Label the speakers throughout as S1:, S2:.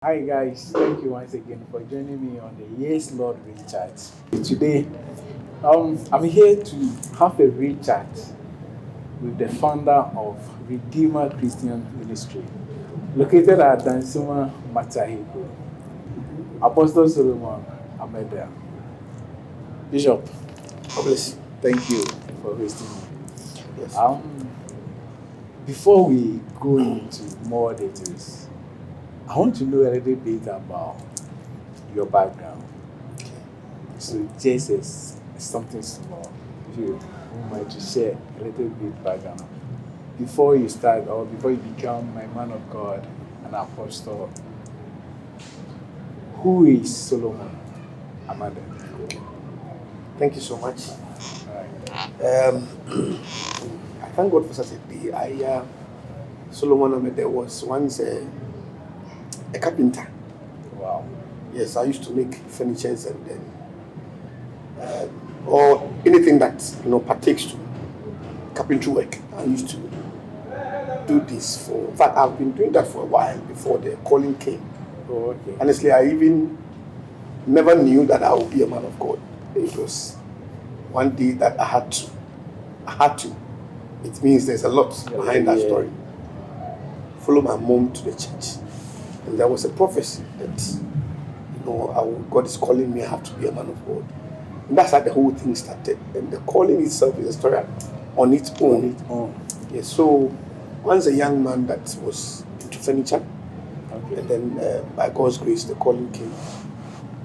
S1: Hi guys, thank you once again for joining me on the Yes Lord Real Chat. Today, I'm here to have a real chat with the founder of Redeemer Christian Ministry, located at Dansuma Matahiko, Apostle Solomon Ameda. Bishop,
S2: God bless you.
S1: thank you for hosting me.
S2: Yes.
S1: Before we go into more details, I want to know a little bit about your background. So just as something small, if you would like to share a little bit background before you start or before you become a man of God, an apostle. Who is Solomon Amade?
S2: Thank you so much.
S1: All right.
S2: I thank God for such a day. Solomon Amede was once a carpenter.
S1: Wow.
S2: Yes, I used to make furnitures and then or anything that partakes to carpentry work. I used to do this for. In fact, I've been doing that for a while before the calling came.
S1: Oh, okay.
S2: Honestly, I even never knew that I would be a man of God. It was one day that I had to. It means there's a lot behind that story. Follow my mom to the church. And there was a prophecy that, God is calling me, I have to be a man of God. And that's how the whole thing started. And the calling itself is a story on its own. Yes, so once a young man that was into furniture, and then by God's grace, the calling came.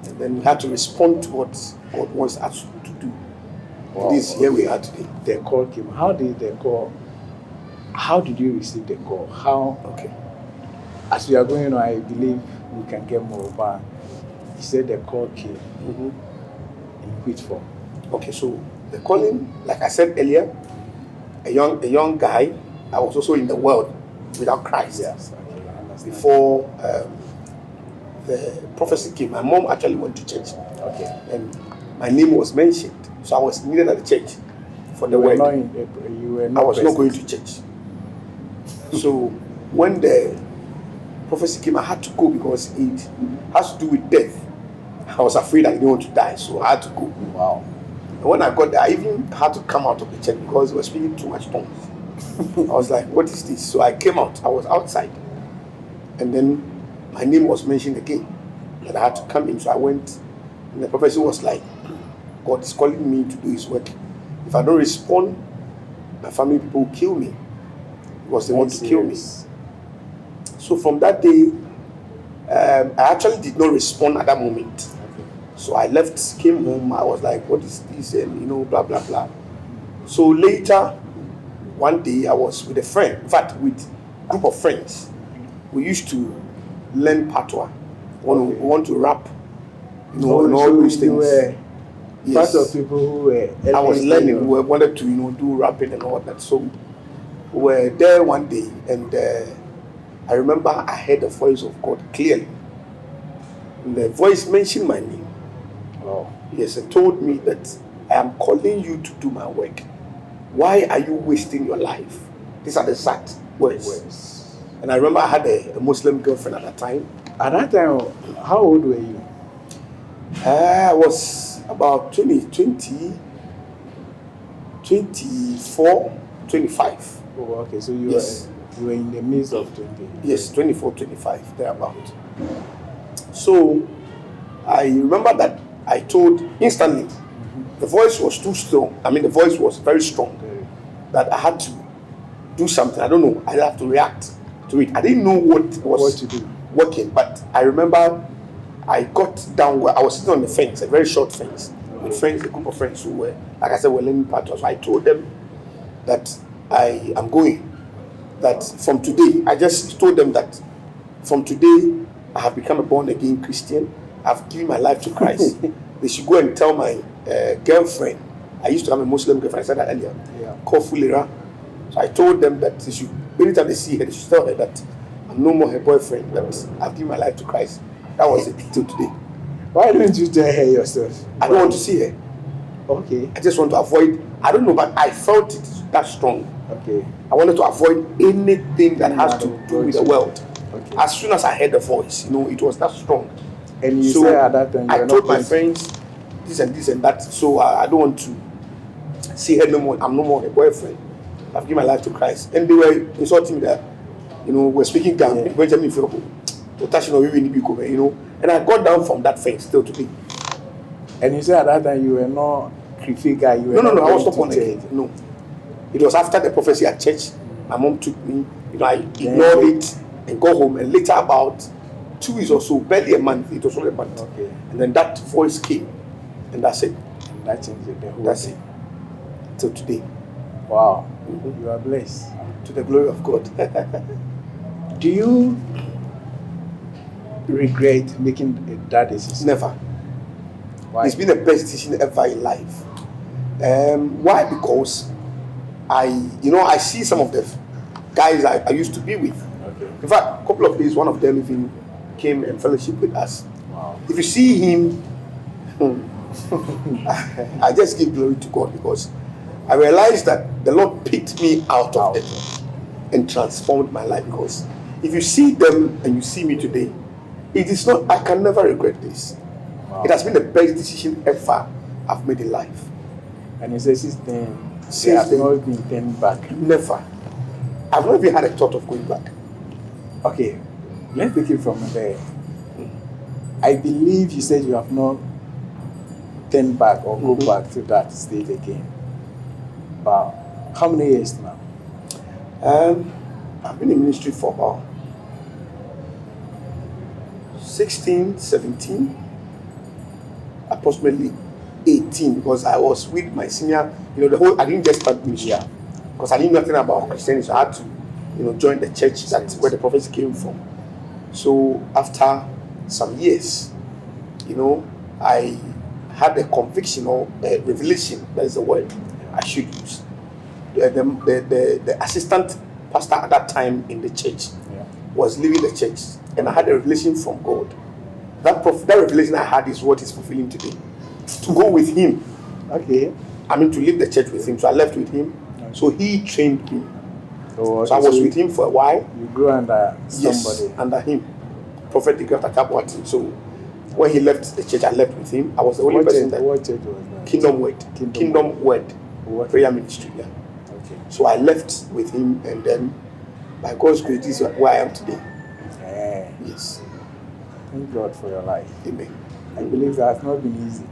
S2: And then we had to respond to what God wants us to do. Wow. This here we are today.
S1: The call came. How did you receive the call?
S2: Okay.
S1: As we are going on, I believe we can get more, but you said the call came.
S2: Mm-hmm.
S1: In which form?
S2: Okay, so the calling, like I said earlier, a young guy. I was also in the world without Christ.
S1: Yes, okay, I understand.
S2: Before the prophecy came, my mom actually went to church.
S1: Okay.
S2: And my name was mentioned. So I was needed at the church for the word. I was not going to church. So when the prophecy came, I had to go because it has to do with death. I was afraid I didn't want to die, so I had to go.
S1: Wow.
S2: And when I got there, I even had to come out of the church because we were speaking too much tongues. I was like, what is this? So I came out. I was outside. And then my name was mentioned again. And I had to come in. So I went. And the prophecy was like, God is calling me to do his work. If I don't respond, my family people will kill me. Because they want to kill me. So from that day, I actually did not respond at that moment.
S1: Okay.
S2: So I left, came home. I was like, what is this? And, blah, blah, blah. So later, one day I was with a friend. In fact, with a group of friends. We used to learn patois. We want to rap. And all those things.
S1: Yes. Part of people who were.
S2: I was learning. We wanted to, do rapping and all that. So we were there one day, and I remember I heard the voice of God clearly. And the voice mentioned my name.
S1: Oh.
S2: Yes, and told me that I am calling you to do my work. Why are you wasting your life? These are the exact words. And I remember I had a Muslim girlfriend at that time.
S1: At that time, how old were you?
S2: I was about 24, 25.
S1: Oh, okay. So you were in the midst of 20.
S2: Yes, 24, 25, thereabout. So I remember that I told instantly, the voice was too strong. I mean, the voice was very strong, that I had to do something. I don't know. I had to react to it. I didn't know what
S1: to do.
S2: Working, but I remember I got down where I was sitting on the fence, a very short fence, with friends, a group of friends who were, like I said, were learning patois. So I told them that I am going. That from today, I just told them that from today, I have become a born-again Christian. I've given my life to Christ. They should go and tell my girlfriend. I used to have a Muslim girlfriend, I said that earlier, called Fulera. So I told them that they should, anytime they see her, they should tell her that I'm no more her boyfriend, that I've given my life to Christ. That was it till today.
S1: Why don't you tell her yourself?
S2: I don't want to see her.
S1: Okay.
S2: I just want to avoid, I don't know, but I felt it that strong.
S1: Okay.
S2: I wanted to avoid anything that has to do with the world.
S1: Okay.
S2: as soon as I heard the voice, it was that strong.
S1: And you
S2: So
S1: said at that time you
S2: I
S1: were
S2: told
S1: not
S2: my
S1: going
S2: friends this and that. So I don't want to see her no more. I'm no more a boyfriend. I've given my life to Christ. And they were insulting me that, we're speaking down.
S1: Yeah.
S2: Benjamin Philip, and I got down from that fence still today.
S1: And you said at that time you were not Krifi guy. You were
S2: No. I was
S1: going
S2: not born
S1: to
S2: again.
S1: church.
S2: No. It was after the prophecy at church. My mom took me. I ignored it and go home. And later, about 2 weeks or so, barely a month, it was only a month.
S1: Okay.
S2: And then that voice came, and that's it.
S1: And that changed the whole
S2: That's
S1: thing.
S2: it. Till today.
S1: Wow.
S2: Mhm.
S1: You are blessed.
S2: To the glory of God.
S1: Do you regret making that decision?
S2: Never.
S1: Why?
S2: It's been the best decision ever in life. Why? Because I see some of the guys I used to be with.
S1: Okay.
S2: In fact, a couple of days, one of them even came and fellowship with us.
S1: Wow.
S2: If you see him, I just give glory to God, because I realized that the Lord picked me out of it and transformed my life. Because if you see them and you see me today, it is not, I can never regret this.
S1: Wow.
S2: It has been the best decision ever I've made in life.
S1: And he says since then,
S2: Since
S1: they have
S2: then-
S1: not been turned back.
S2: Never. I've not even had a thought of going back.
S1: Okay, let's take it from there. I believe you said you have not turned back or go
S2: Mhm.
S1: back to that state again. But how many years now?
S2: I've been in ministry for about 16, 17, approximately 18, because I was with my senior, I didn't just start ministry.
S1: Yeah.
S2: Because I knew nothing about Christianity, so I had to, join the church. That's where the prophecy came from. So after some years, I had a conviction or a revelation, that is the word I should use. The assistant pastor at that time in the church was leaving the church, and I had a revelation from God. That revelation I had is what is fulfilling today. To go with him,
S1: Okay.
S2: to leave the church with him. So I left with him. So he trained me.
S1: So,
S2: So I was with him for a while.
S1: You grew under
S2: Yes,
S1: somebody.
S2: under him. Prophet Degret Atapwati. So when he left the church, I left with him. I was the only person that.
S1: What church was that?
S2: Kingdom Word. Kingdom Word.
S1: What?
S2: Prayer ministry. Yeah.
S1: Okay.
S2: So I left with him, and then by God's grace, this is where I am today.
S1: Yeah.
S2: Yes.
S1: Thank God for your life.
S2: Amen.
S1: I believe that has not been easy.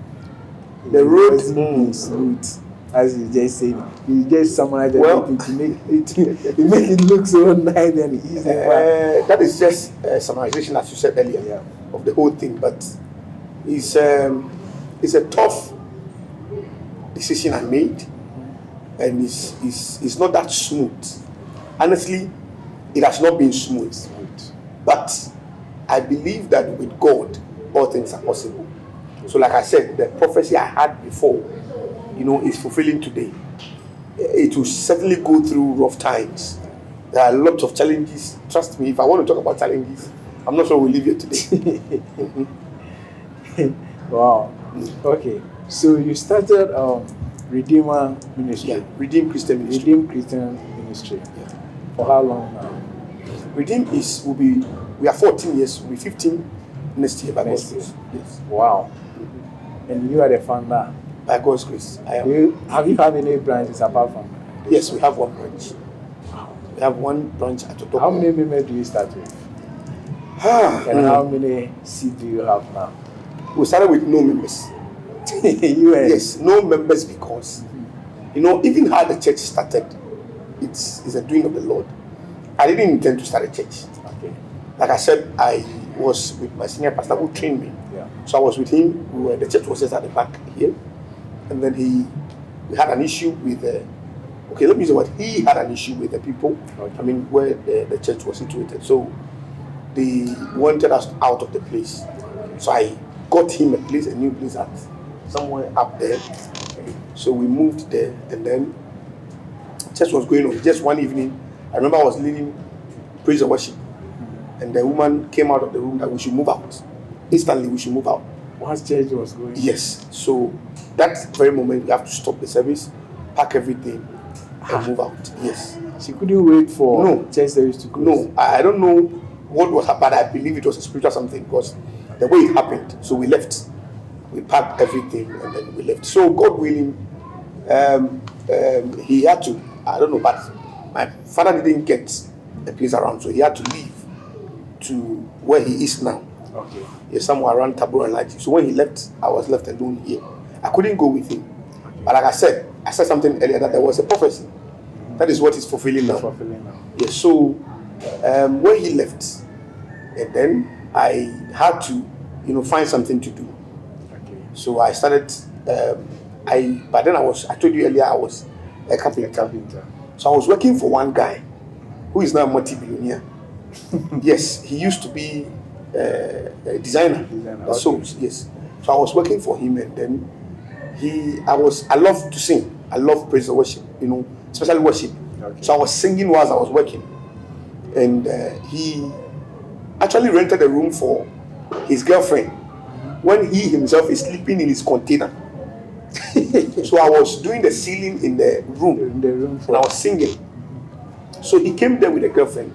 S2: The road
S1: has been smooth, as you just said. You just summarize everything to make it look so nice and easy.
S2: That is just a summarization, as you said earlier,
S1: Yeah.
S2: of the whole thing. But it's a tough decision I made, and it's not that smooth. Honestly, it has not been smooth. But I believe that with God, all things are possible. So like I said, the prophecy I had before, is fulfilling today. It will certainly go through rough times. There are lots of challenges. Trust me, if I want to talk about challenges, I'm not sure we'll leave here today.
S1: Wow. Okay. So you started Redeemer Ministry.
S2: Yeah, Redeemed Christian Ministry.
S1: Redeemed Christian Ministry.
S2: Yeah.
S1: For how long now?
S2: Redeemed we are 14 years, we'll be 15 next year by God's
S1: Next
S2: grace. Yes.
S1: Wow. And you are the founder.
S2: By God's grace, I am.
S1: Have you had any branches apart from?
S2: Yes, we have one branch. We have one branch at Otoko.
S1: How many members do you start with? And how many seats do you have now?
S2: We started with no members. Yes, no members, because even how the church started, it's a doing of the Lord. I didn't intend to start a church.
S1: Okay.
S2: Like I said, I was with my senior pastor who trained me.
S1: Yeah.
S2: So I was with him. The church was just at the back here, and then we had an issue with let me use the word. He had an issue with the people.
S1: Okay.
S2: Where the church was situated. So they wanted us out of the place. So I got him a new place at somewhere up there. So we moved there, and then church was going on. Just one evening, I remember I was leading praise and worship, and the woman came out of the room that we should move out. Instantly, we should move out.
S1: Once church was going.
S2: Yes. So that very moment, we have to stop the service, pack everything, and move out. Yes.
S1: She couldn't wait for
S2: No.
S1: church service to close.
S2: No, I don't know what was happened. I believe it was a spiritual something because the way it happened. So we left. We packed everything and then we left. So God willing, he had to. I don't know, but my father didn't get a place around, so he had to leave to where he is now.
S1: Okay.
S2: He's somewhere around Tabor and Laji. So when he left, I was left alone here. I couldn't go with him.
S1: Okay.
S2: But like I said something earlier that there was a prophecy. That is what is fulfilling now. Yes. So when he left, and then I had to, find something to do.
S1: Okay.
S2: So I started. But then I told you earlier I was a carpenter. So I was working for one guy who is now a multi-billionaire. Yes, he used to be a designer.
S1: Okay.
S2: So yes. So I was working for him, and then I love to sing. I love praise and worship, especially worship.
S1: Okay.
S2: So I was singing whilst I was working. And he actually rented a room for his girlfriend when he himself is sleeping in his container. So I was doing the ceiling in the room. And I was singing. So he came there with a girlfriend.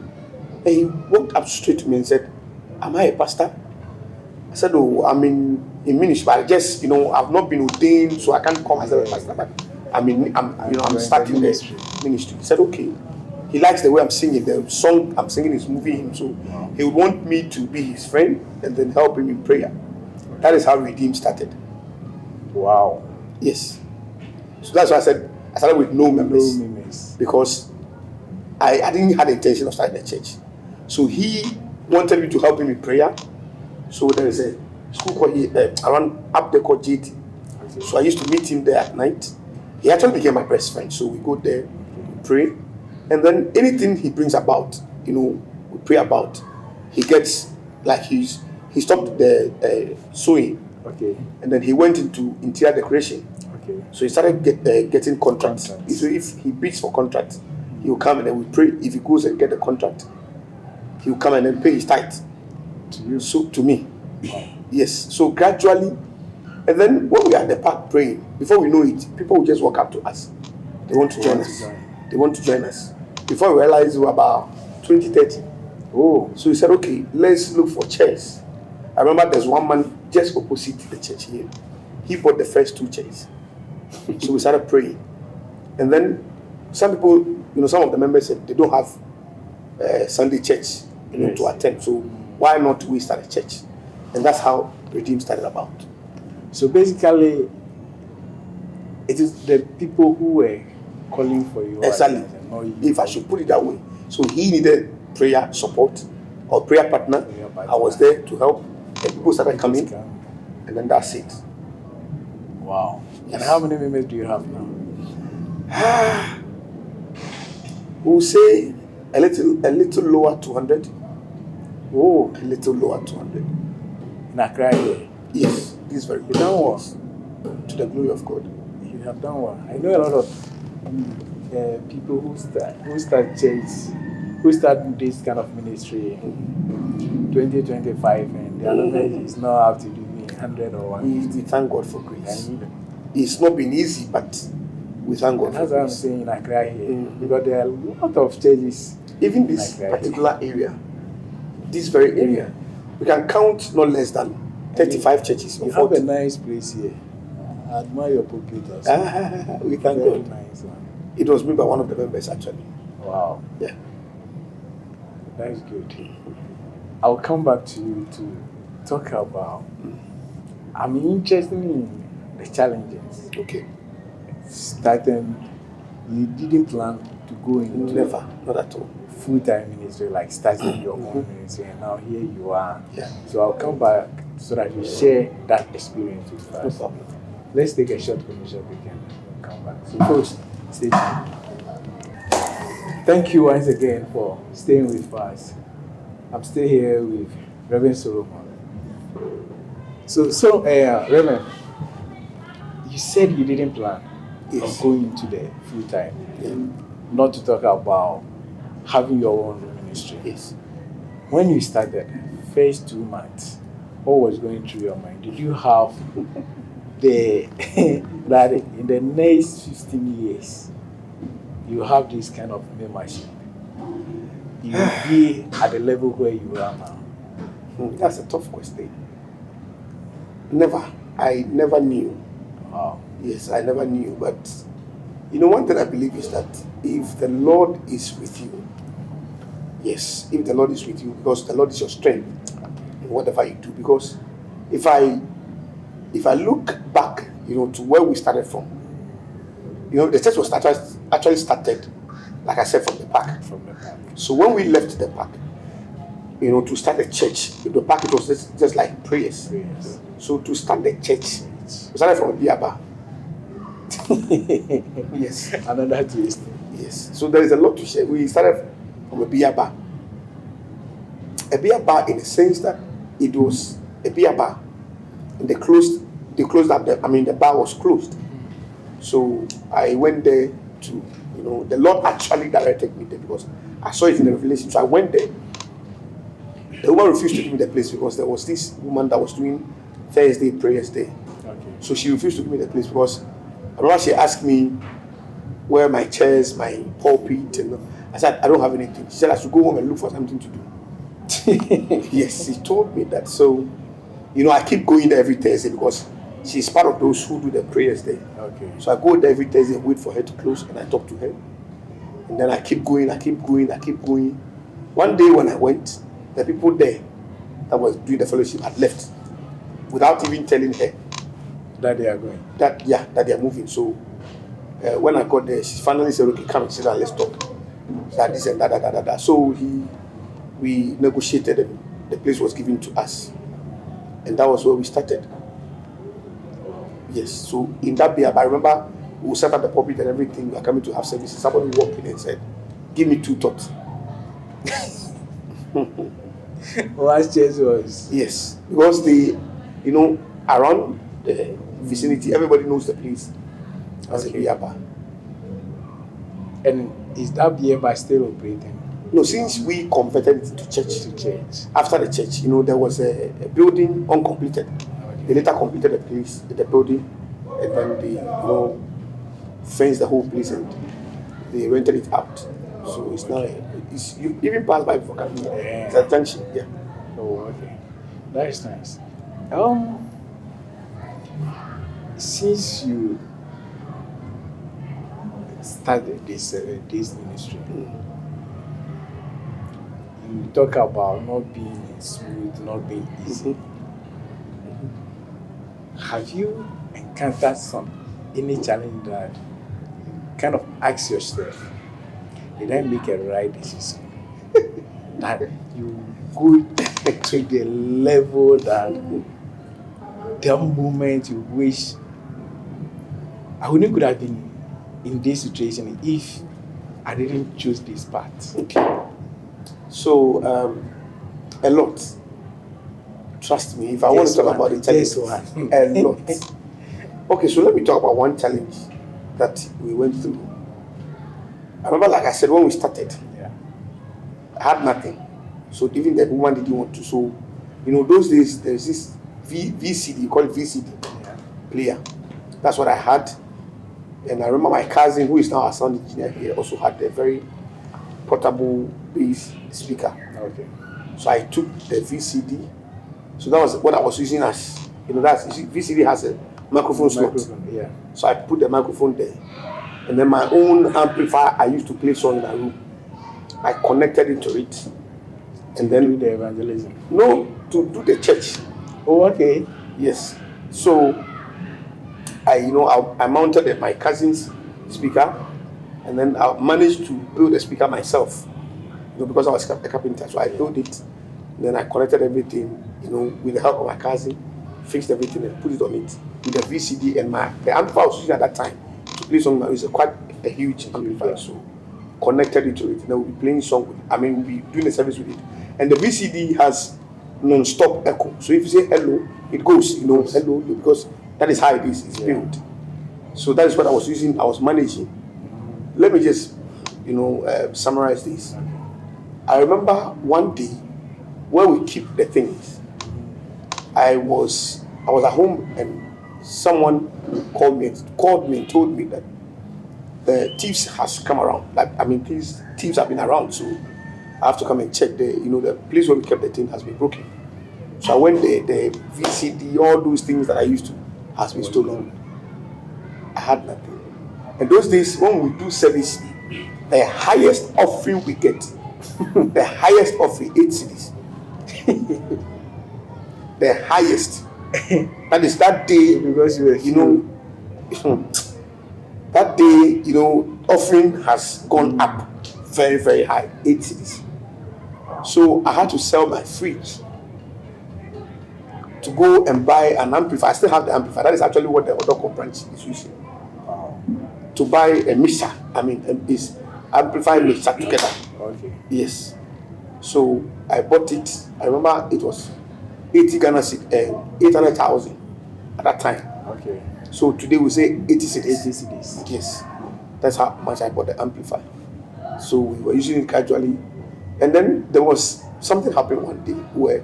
S2: And he walked up straight to me and said, "Am I a pastor?" I said, "Oh, I'm in ministry, but I guess, I've not been ordained, so I can't call myself a pastor. But I'm starting the ministry." He said, "Okay." He likes the way I'm singing. The song I'm singing is moving him, so he would want me to be his friend and then help him in prayer. That is how Redeem started.
S1: Wow.
S2: Yes. So that's why I started with no members. Because I didn't have the intention of starting a church. So he wanted me to help him in prayer. So there is a school called around up there called JT.
S1: Okay.
S2: So I used to meet him there at night. He actually became my best friend. So we go there, we pray, and then anything he brings about, we pray about. He gets like he stopped the sewing.
S1: Okay.
S2: And then he went into interior decoration.
S1: Okay.
S2: So he started getting contracts. So if he bids for contracts, he will come and then we pray. If he goes and get the contract, he will come and then pay his tithe.
S1: To you?
S2: So to me.
S1: Wow.
S2: Yes. So gradually, and then when we are at the park praying, before we know it, people will just walk up to us. They want to join us. They want to join us. Before we realize we were about 20, 30.
S1: Oh.
S2: So he said, "Okay, let's look for chairs." I remember there's one man just opposite the church here. He bought the first 2 chairs. So we started praying. And then some people, some of the members said they don't have Sunday church to attend. So why not we start a church? And that's how Redeem started about.
S1: So basically, it is the people who were calling for you.
S2: Exactly. If I should put it that way. So he needed prayer support or prayer partner. I was there to help. And people started coming. And then that's it.
S1: Wow.
S2: Yes.
S1: And how many members do you have now?
S2: We'll say a little lower 200.
S1: Oh,
S2: A little lower 200.
S1: in Accra here.
S2: Yes, this is very good.
S1: You done well.
S2: To the glory of God.
S1: You have done well. I know a lot of people who start church, who start this kind of ministry in 2025, and the other is not have to do 100 or 150.
S2: We thank God for grace. It's not been easy, but we thank God for
S1: that's what I'm
S2: grace.
S1: saying in Accra here. Because there are a lot of churches.
S2: Even this particular area, this very area, we can count not less than 35 churches.
S1: You have a nice place here. I admire your pulpit.
S2: We thank
S1: Very
S2: God.
S1: nice one.
S2: It was made by one of the members actually.
S1: Wow.
S2: Yeah.
S1: That's good. I'll come back to you to talk about. I'm interested in the challenges.
S2: Okay.
S1: Starting, you didn't plan to go into
S2: Never, not at all.
S1: full-time ministry, like starting your own ministry, and now here you are.
S2: Yeah.
S1: So I'll come back so that you share that experience with us.
S2: No problem.
S1: Let's take a short commercial break and come back. So first, stay tuned. Thank you once again for staying with us. I'm still here with Reverend Solomon. So Reverend, you said you didn't plan on going into the full time.
S2: Yeah.
S1: Not to talk about having your own ministry.
S2: Yes.
S1: When you started, first 2 months, what was going through your mind? Did you have that in the next 15 years, you have this kind of membership? you would be at the level where you are now?
S2: That's a tough question. Never. I never knew.
S1: Wow.
S2: Yes, I never knew. But one thing I believe is that if the Lord is with you, yes, if the Lord is with you, because the Lord is your strength in whatever you do. Because if I look back, to where we started from, the church was actually started, like I said, from the park.
S1: From the park.
S2: So when we left the park, to start a church, the park, it was just like prayers. So to start the church, we started from a beer bar. Yes.
S1: Another twist.
S2: Yes. So there is a lot to share. We started from a beer bar. A beer bar in the sense that it was a beer bar. And they closed up. The bar was closed. So I went there to, the Lord actually directed me there because I saw it in the Revelation. So I went there. The woman refused to give me the place because there was this woman that was doing Thursday prayers there.
S1: Okay.
S2: So she refused to give me the place because I remember she asked me where my chairs, my pulpit, and I said, I don't have anything. She said I should go home and look for something to do. Yes, she told me that. So, I keep going there every Thursday because she's part of those who do the prayers there.
S1: Okay.
S2: So I go there every Thursday and wait for her to close and I talk to her. And then I keep going. One day when I went, the people there that was doing the fellowship had left without even telling her
S1: that they are going.
S2: That they are moving. So when I got there, she finally said, okay, come and sit down, let's talk. That this and that. So we negotiated and the place was given to us. And that was where we started. Yes, so in that day, I remember we set up the pulpit and everything. We are coming to have services. Somebody walked in and said, give me 2 thoughts.
S1: What church was?
S2: Yes, because around the vicinity, everybody knows the place as a beer bar.
S1: And is that beer bar still operating?
S2: No, since we converted it to church. After the church, there was a building uncompleted. Okay. They later completed the building, and then they, fenced the whole place and they rented it out. So it's now, you even pass by before coming. Yeah. It's a junction, yeah.
S1: Oh, okay. That is nice. Since you started this ministry, you talk about not being smooth, not being easy. Have you encountered any challenge that you kind of ask yourself, did I make a right decision? That you go to the level that moment you wish I wouldn't could have been in this situation if I didn't choose this path.
S2: Okay. So a lot. Trust me, if I want to talk about the challenge, a lot. Okay, so let me talk about one challenge that we went through. I remember, like I said, when we started, I had nothing. So even the woman didn't want to. So, those days, there's this VCD, you call it VCD player. That's what I had. And I remember my cousin, who is now a sound engineer here, also had a very portable bass speaker.
S1: Okay.
S2: So I took the VCD. So that was what I was using as, VCD has a microphone slot.
S1: Yeah.
S2: So I put the microphone there. And then my own amplifier, I used to play song in the room. I connected it to it. And then
S1: do the evangelism?
S2: No, to do the church.
S1: Oh, okay.
S2: Yes. So I mounted my cousin's speaker, and then I managed to build the speaker myself. Because I was a carpenter, so I built it. And then I connected everything, with the help of my cousin, fixed everything and put it on it with the VCD and the amplifier I was using at that time to play song. It was quite a huge amplifier, so connected it to it. And then we'll be playing song with it. We'll be doing the service with it. And the VCD has non-stop echo. So if you say hello, it goes, hello, because that is how it is. It's built. So that is what I was using. I was managing. Let me just, summarize this. I remember one day where we keep the things. I was at home and someone called me and told me that the thieves has come around. Thieves have been around. So I have to come and check the place where we kept the thing has been broken. So I went there, the VCD, all those things that I used to has been stolen. I had nothing. And those days when we do service, the highest offering we get, the highest offering, 8 cities. The highest. That is that day,
S1: Because you were
S2: that day, offering has gone up very, very high, 8 cities. So I had to sell my fridge to go and buy an amplifier. I still have the amplifier. That is actually what the Odoko branch is using. To buy a mixer. Is amplifier mixer together.
S1: Okay.
S2: Yes. So I bought it. I remember it was 80 Ghana 800,000 at that time.
S1: Okay.
S2: So today we say 80 cities.
S1: 80 cities.
S2: Yes. That's how much I bought the amplifier. So we were using it gradually. And then there was something happened one day where,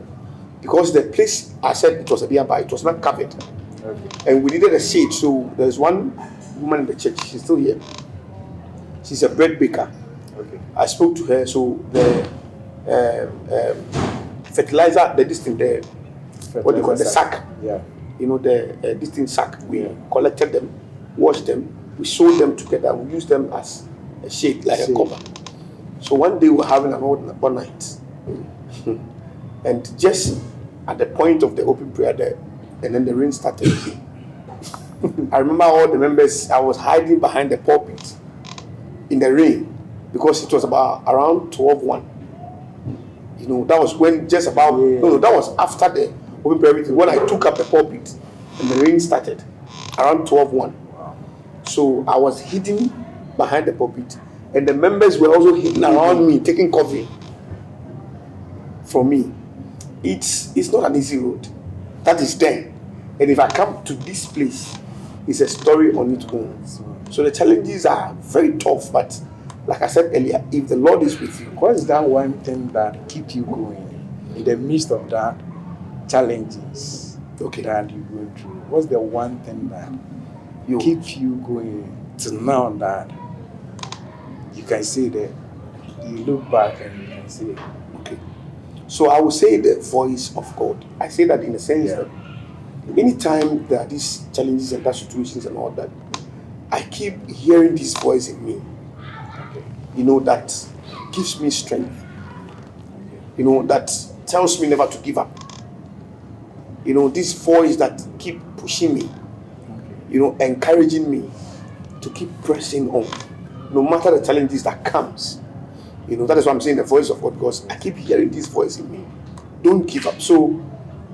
S2: because the place I said it was a beer bar, it was not covered.
S1: Okay.
S2: And we needed a shade. So there's one woman in the church, she's still here. She's a bread baker.
S1: Okay.
S2: I spoke to her. So the fertilizer, this thing, what do you call it? The sack.
S1: Yeah.
S2: The distinct sack. We collected them, washed them, we sewed them together, we used them as a shade, like a cover. So one day we were having an one night, and just at the point of the open prayer there, and then the rain started. I remember all the members. I was hiding behind the pulpit in the rain because it was about around 12:01. That was when just about that was after the open prayer meeting, when I took up the pulpit and the rain started around 12:01. So I was hidden behind the pulpit, and the members were also hidden around me, taking cover from me. It's not an easy road. That is then. And if I come to this place, it's a story on its own. So the challenges are very tough, but like I said earlier, if the Lord is with you,
S1: what is that one thing that keep you going in the midst of that challenges that you go through? What's the one thing that keep you going to now that you can say that you look back and you can say,
S2: okay. So I would say the voice of God. I say that in the sense that anytime there are these challenges and that situations and all that, I keep hearing this voice in me. That gives me strength. That tells me never to give up. This voice that keep pushing me, encouraging me to keep pressing on, no matter the challenges that comes. That is why I'm saying the voice of God, because I keep hearing this voice in me. Don't give up. So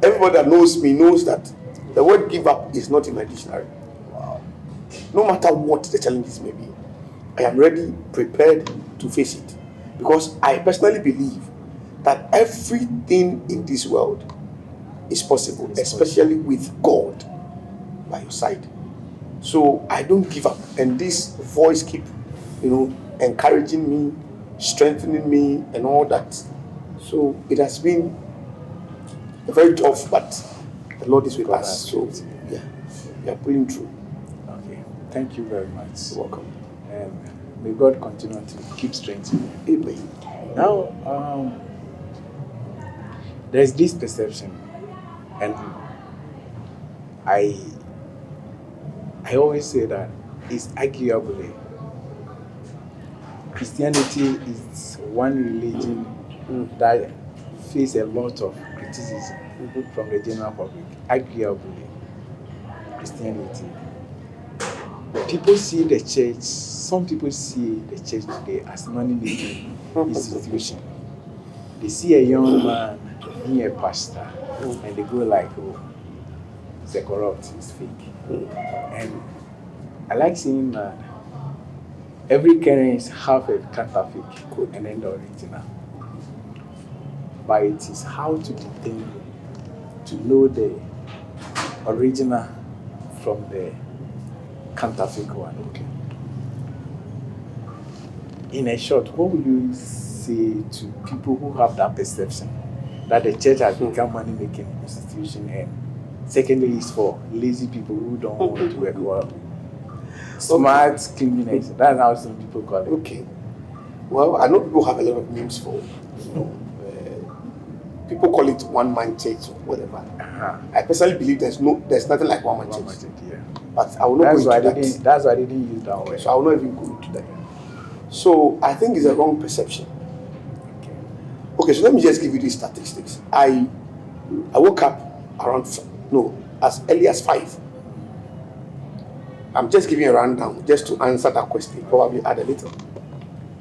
S2: everybody that knows me knows that the word give up is not in my dictionary. No matter what the challenges may be, I am ready, prepared to face it. Because I personally believe that everything in this world is possible, especially with God by your side. So I don't give up. And this voice keep, encouraging me, strengthening me, and all that. So it has been very tough, but the Lord is with us. So we are pulling through.
S1: Okay. Thank you very much.
S2: You're welcome.
S1: And may God continue to keep strengthening you.
S2: Amen.
S1: Now, there's this perception, and I always say that it's arguably Christianity is one religion that faces a lot of criticism from the general public. Arguably, Christianity. People see the church, some people see the church today as money-making institution. They see a young man being a pastor, and they go like, oh, it's a corrupt, it's fake. And I like saying that every Karen is half a counterfeit and then the original. But it is how to determine, to know the original from the counterfeit one. Okay. In a short, what would you say to people who have that perception that the church has become money-making institution, and secondly is for lazy people who don't want to work well? Smart criminals. That's how some people call it.
S2: Okay. Well, I know people have a lot of names for people call it one-man church or whatever. I personally believe there's nothing like one-man church.
S1: Yeah.
S2: But I will not go into that.
S1: That's why I didn't use that word.
S2: So I will not even go into that. So I think it's a wrong perception. Okay, so let me just give you these statistics. I woke up as early as 5. I'm just giving a rundown just to answer that question, probably add a little.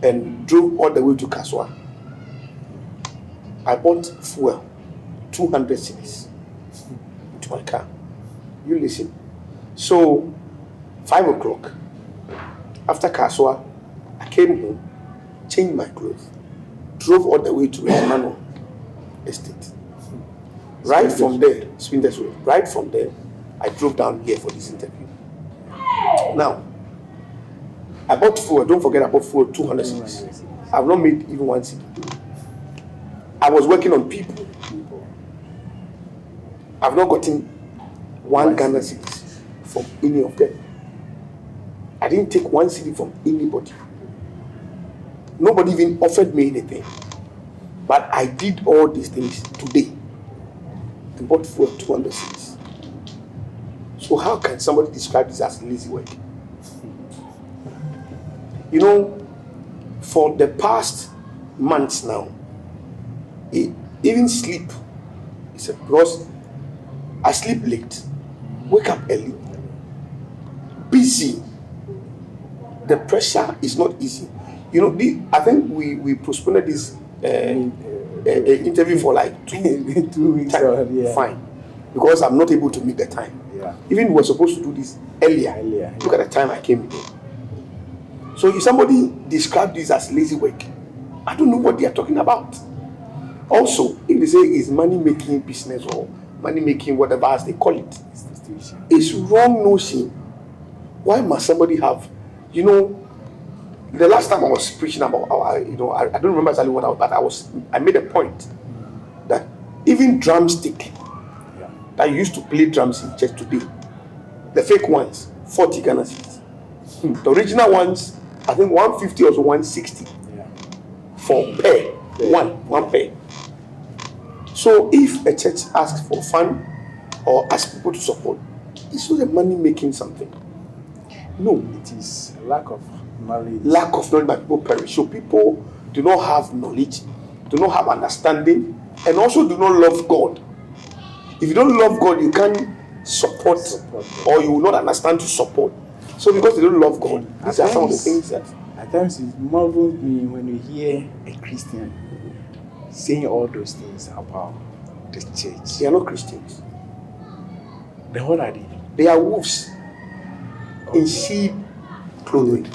S2: And drove all the way to Kaswa. I bought fuel, 200 cedis into my car. You listen. So, 5 o'clock, after Kaswa, I came home, changed my clothes, drove all the way to Emmanuel Estate. Right from there, I drove down here for this interview. Now, I bought fuel. Don't forget I bought fuel 200 cedis. I've not made even 1 cedi. I was working on people. I've not gotten 1 Ghana cedis from any of them. I didn't take 1 cedi from anybody. Nobody even offered me anything. But I did all these things today and bought fuel 200 cedis. So how can somebody describe this as lazy work? You know, for the past months now, even sleep, because I sleep late, wake up early, busy. The pressure is not easy. You know, I think we postponed this interview for like 2
S1: weeks.
S2: Fine, because I'm not able to meet the time.
S1: Yeah.
S2: Even we were supposed to do this earlier. Look at the time I came here. So if somebody described this as lazy work, I don't know what they are talking about. Also, if they say it's money-making business or money-making whatever as they call it, it's wrong notion. Why must somebody have, you know, the last time I was preaching about, I don't remember exactly what but I made a point that even drumstick that used to play drums in church today, the fake ones, 40 Ghana cedis. The original ones, I think 150 or 160 for pair. One pair. So if a church asks for fund or asks people to support, it's not a money making something. No,
S1: it is lack of knowledge.
S2: Lack of knowledge by people perish. So people do not have knowledge, do not have understanding, and also do not love God. If you don't love God, you can't support or you will not understand to support. So because they don't love God, these are some of the things that...
S1: At times it marvels me when you hear a Christian saying all those things about the church.
S2: They are not Christians.
S1: Then what are they?
S2: They are wolves in sheep clothing.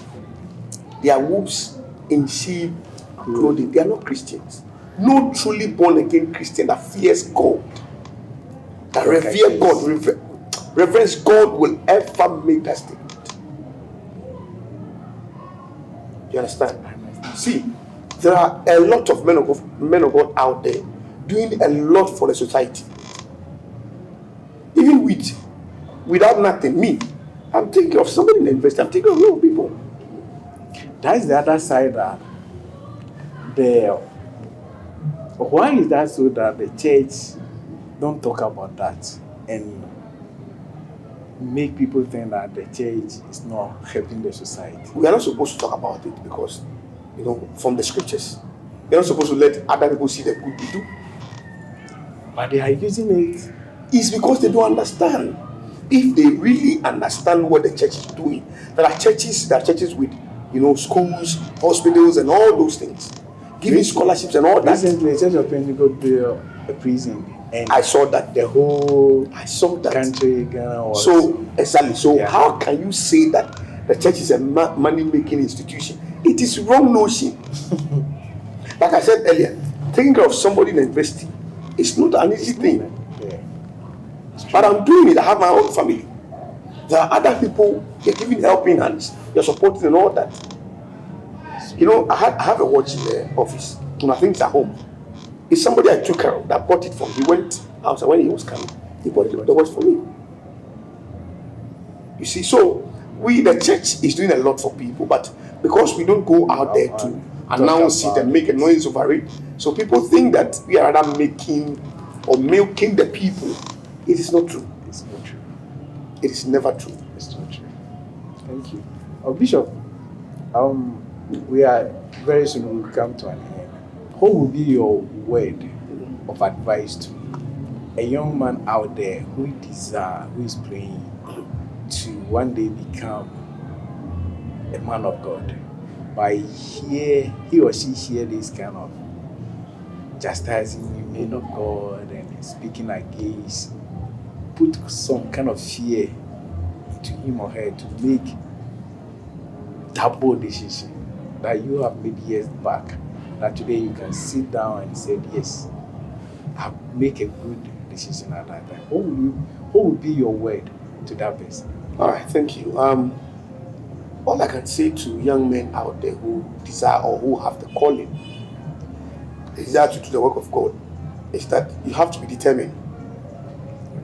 S2: They are wolves in sheep clothing. They are not Christians. No truly born again Christian that fears God, that revere God, reverence God will ever make that statement. You understand? See, there are a lot of men of God out there doing a lot for the society. Even without nothing, me, I'm thinking of somebody in the university, I'm thinking of a lot of people.
S1: That's the other side that why is that so that the church don't talk about that and make people think that the church is not helping the society?
S2: We are not supposed to talk about it because, from the scriptures, we are not supposed to let other people see the good we do.
S1: But they are using it.
S2: It's because they don't understand. If they really understand what the church is doing, there are churches with, schools, hospitals, and all those things, giving scholarships and all that.
S1: Recently, the Church of Pentecost built a prison, and
S2: I saw that
S1: the whole
S2: country,
S1: Ghana was.
S2: So exactly. So how can you say that the church is a money-making institution? It is wrong notion. Like I said earlier, taking care of somebody in the university is not an easy thing. But I'm doing it. I have my own family. There are other people, they're giving helping hands, they're supporting and all that. I have a watch in the office, and I think it's at home. It's somebody I took care of that bought it from. He went outside when he was coming. He bought the watch for me. You see, so the church is doing a lot for people, but because we don't go out there to announce it and make a noise over it, So people think that we are rather making or milking the people. It is not true.
S1: It's not true.
S2: It is never true.
S1: It's not true. Thank you. Bishop, we are very soon will come to an end. What would be your word of advice to a young man out there who desires, who is praying to one day become a man of God? By he or she hear this kind of chastising men of God and speaking against, put some kind of fear into him or her to make that bold decision that you have made years back, that today you can sit down and say, yes, I make a good decision at that time. What would be your word to that person?
S2: All right, thank you. All I can say to young men out there who desire or who have the calling, the desire to do the work of God, is that you have to be determined.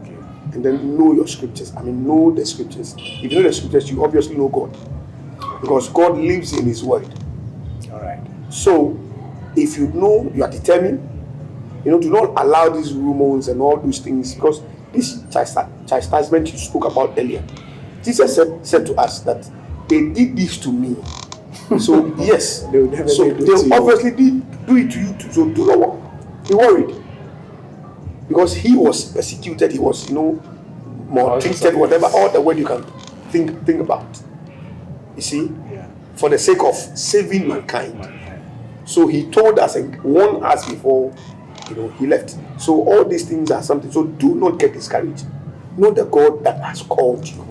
S1: Okay.
S2: And then know your scriptures. Know the scriptures. If you know the scriptures, you obviously know God. Because God lives in His Word.
S1: All right.
S2: So, if you know you are determined, do not allow these rumors and all those things, because this chastisement you spoke about earlier, Jesus said to us that they did this to me. So yes,
S1: They will never
S2: so
S1: do it to
S2: they
S1: you.
S2: obviously do it to you too. So do not be worried, because He was persecuted. He was, maltreated, whatever, all the word you can think about. You see,
S1: Yeah.
S2: for the sake of saving mankind. So He told us and warned us before, He left. So all these things are something. So do not get discouraged. Know the God that has called you.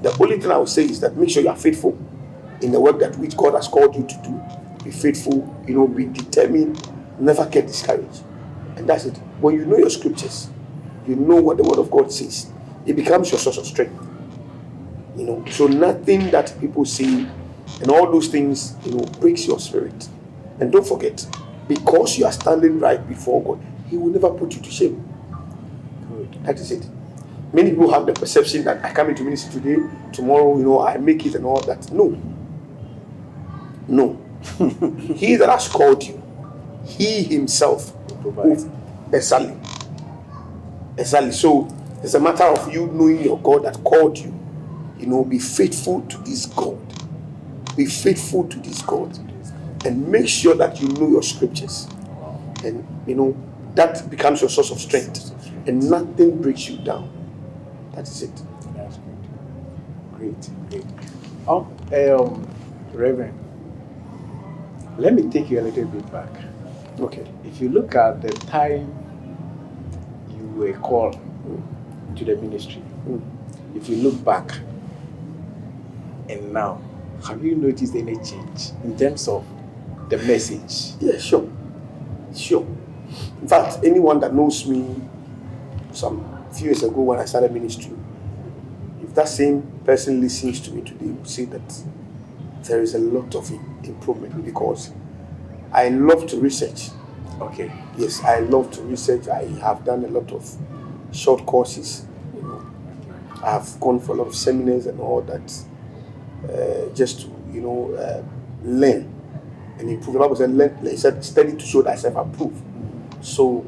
S2: The only thing I will say is that make sure you are faithful in the work that which God has called you to do. Be faithful, be determined, never get discouraged. And that's it. When you know your scriptures, you know what the word of God says, it becomes your source of strength. So nothing that people say and all those things, breaks your spirit. And don't forget, because you are standing right before God, He will never put you to shame.
S1: Good.
S2: That is it. Many people have the perception that I come into ministry today, tomorrow, I make it and all that. No. He that has called you, He Himself will exactly. So it's a matter of you knowing your God that called you. Be faithful to this God. Be faithful to this God. And make sure that you know your scriptures. And that becomes your source of strength. And nothing breaks you down. That is it.
S1: That's good. Great. Reverend, let me take you a little bit back.
S2: Okay.
S1: If you look at the time you were called to the ministry, if you look back and now, have you noticed any change in terms of the message?
S2: Yeah, sure. In fact, anyone that knows me some few years ago when I started ministry, if that same person listens to me today, will say that there is a lot of improvement, because I love to research.
S1: Okay.
S2: Yes, I love to research. I have done a lot of short courses. I have gone for a lot of seminars and all that, just to learn and improve. The Bible said, it said, study to show thyself approved. So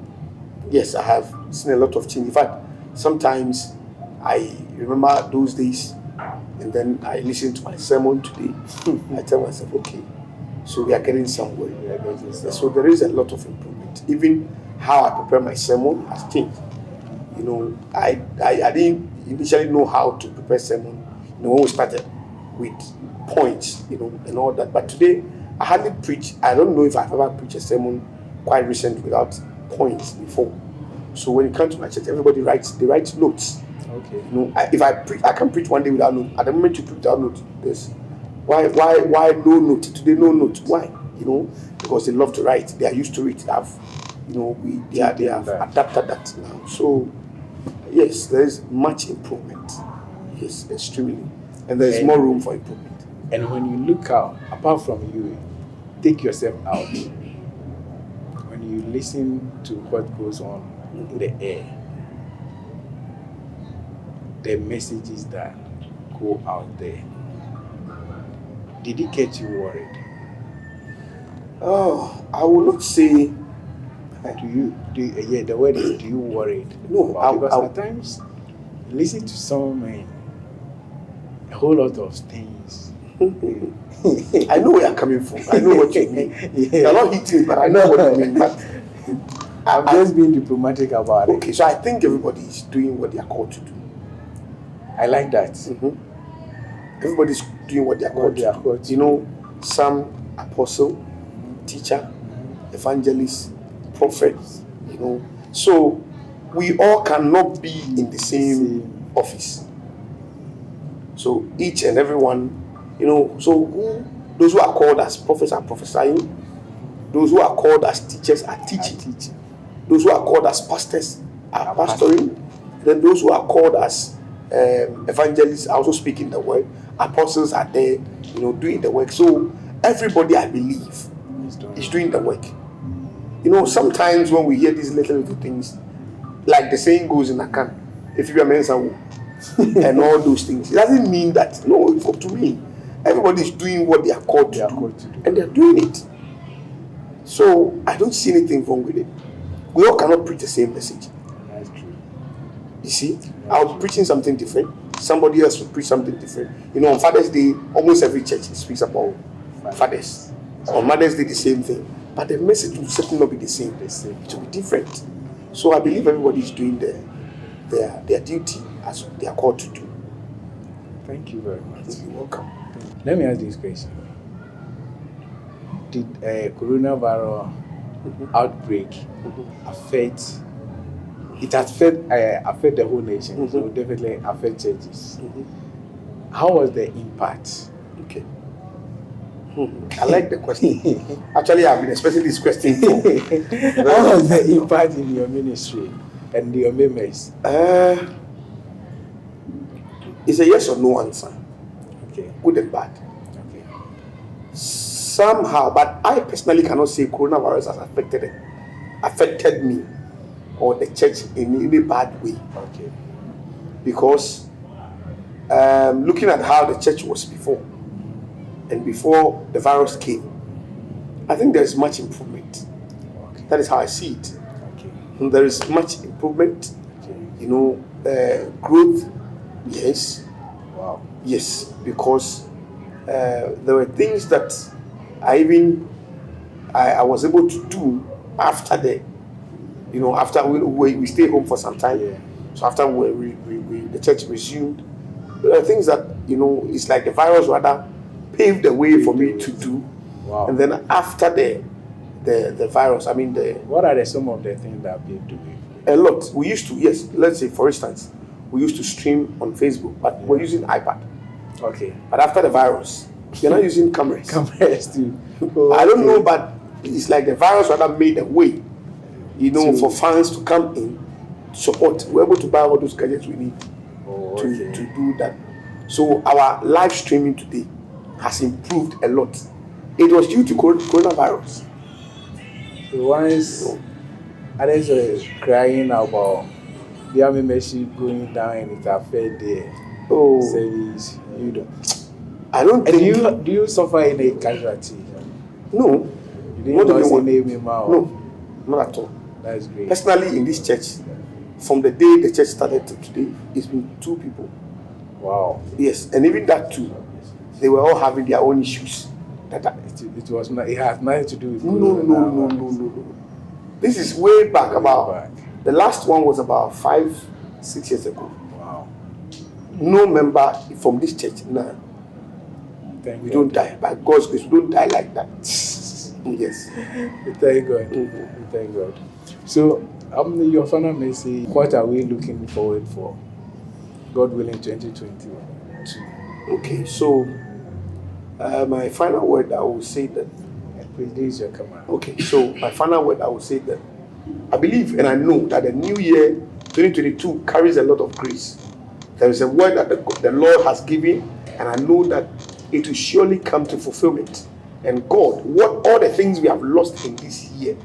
S2: yes, I have seen a lot of change. In fact, sometimes I remember those days, and then I listen to my sermon today. I tell myself, okay, so we are getting somewhere. So there is a lot of improvement. Even how I prepare my sermon has changed. I didn't initially know how to prepare sermon. When we started with points, and all that. But today, I hardly preach. I don't know if I've ever preached a sermon quite recent without points before. So when you come to my church, everybody writes notes.
S1: Okay.
S2: If I preach, I can preach one day without note. At the moment you preach without note, there's why no note today? No note. Why? Because they love to write. They are used to it. They have adapted that now. So yes, there is much improvement. Yes, extremely, and there is more room for improvement.
S1: And when you look out, apart from you, take yourself out. When you listen to what goes on in the air, the messages that go out there, did it get you worried?
S2: Oh, I will not say
S1: The word is, do you worried?
S2: No,
S1: Because at times you listen to some a whole lot of things.
S2: I know where you're coming from. I know what you mean.
S1: Yeah.
S2: You're not hitting, but I know what you mean. But
S1: I'm just being diplomatic about it.
S2: Okay, so I think everybody is doing what they are called to do.
S1: I like that.
S2: Everybody's doing what they are called to do. You know, some apostle, teacher, evangelist, prophet, you know. So we all cannot be in the same office. So each and everyone, you know, those who are called as prophets are prophesying, those who are called as teachers are teaching, those who are called as pastors are pastoring, then those who are called as evangelists are also speaking the word, apostles are there, you know, doing the work. So everybody, I believe, is doing the work. You know, sometimes when we hear these little things, like the saying goes in Akan, if you are mensa and all those things, it doesn't mean that, no, to me, everybody is doing what they are called to do, and they're doing it. So I don't see anything wrong with it. We all cannot preach the same message.
S1: That's true.
S2: You see, I'll be preaching something different. Somebody else will preach something different. You know, on Father's Day, almost every church speaks about fathers. On Mother's Day, the same thing. But the message will certainly not be the same. It will be different. So I believe everybody is doing their duty as they are called to do.
S1: Thank you very much.
S2: You're welcome.
S1: Let me ask this question. Did coronavirus outbreak affect the whole nation? So definitely affect churches. How was the impact?
S2: Okay. I like the question. Actually, I've been expecting this question for.
S1: How was the impact in your ministry and your members?
S2: It's a yes or no answer.
S1: Okay.
S2: Good and bad.
S1: Okay.
S2: Somehow, but I personally cannot say coronavirus has affected me or the church in any bad way.
S1: Okay.
S2: Because looking at how the church was before, and before the virus came, I think there is much improvement.
S1: Okay.
S2: That is how I see it.
S1: Okay.
S2: And there is much improvement.
S1: Okay.
S2: You know, growth. Yes.
S1: Wow.
S2: Yes, because there were things that I was able to do after after we stayed home for some time.
S1: Yeah.
S2: So after the church resumed, there are things that, you know, it's like the virus rather paved the way for me to do.
S1: Wow.
S2: And then after the virus, I mean
S1: what are some of the things that paved the way?
S2: A lot. We used to, yes, let's say for instance, we used to stream on Facebook, but we're using iPad.
S1: Okay.
S2: But after the virus, you're not using cameras.
S1: Cameras too.
S2: I don't know, but it's like the virus rather made a way, you know, for fans to come in, support. We're able to buy all those gadgets we need to do that. So our live streaming today has improved a lot. It was due to coronavirus.
S1: So once others were crying about the army membership going down and it affected the service, you don't.
S2: I don't think.
S1: Do you suffer any casualty?
S2: No.
S1: You didn't lose any member?
S2: No, not at all.
S1: That's great.
S2: Personally, in this church, from the day the church started to today, it's been 2 people.
S1: Wow.
S2: Yes, and even that too, they were all having their own issues.
S1: It has nothing to do with
S2: No. This is way back the last one was about 5-6 years ago.
S1: Wow.
S2: No member from this church now. We don't die. By God's grace, we don't die like that. Yes.
S1: We thank God. We thank God. So, your final message, what are we looking forward for? God willing, 2022.
S2: Okay, so my final word, I will say that.
S1: Please, your command.
S2: Okay, so my final word, I will say that I believe and I know that the new year 2022 carries a lot of grace. There is a word that the Lord has given, and I know that it will surely come to fulfillment. And God, all the things we have lost in this year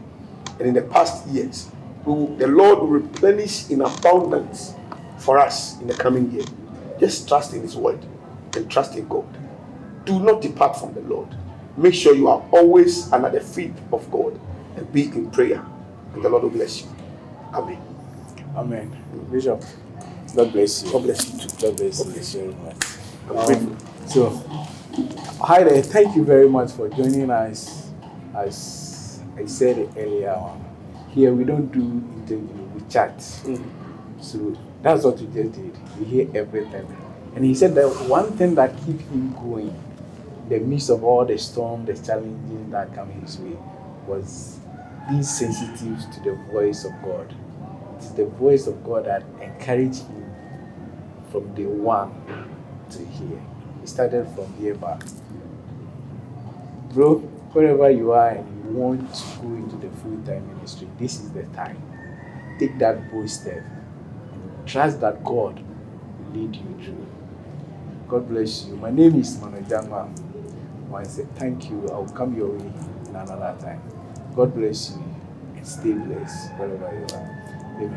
S2: and in the past years, the Lord will replenish in abundance for us in the coming year. Just trust in His word and trust in God. Do not depart from the Lord. Make sure you are always under the feet of God and be in prayer. and the Lord will bless you. Amen.
S1: Amen. Bishop, God bless you.
S2: God bless you too.
S1: God bless
S2: God
S1: you
S2: bless
S1: very much.
S2: I'm grateful.
S1: So, hi there. Thank you very much for joining us. As I said earlier on, here we don't do interview, we chat. So that's what we just did. We hear everything. And he said that one thing that keeps him going in the midst of all the storm, the challenges that come his way, was being sensitive to the voice of God. It's the voice of God that encouraged him from day one to here. He started from here back. Bro, wherever you are and you want to go into the full-time ministry, this is the time. Take that bold step and trust that God will lead you through. God bless you. My name is Mano Jama. I say thank you. I'll come your way in another time. God bless you and stay blessed wherever you are.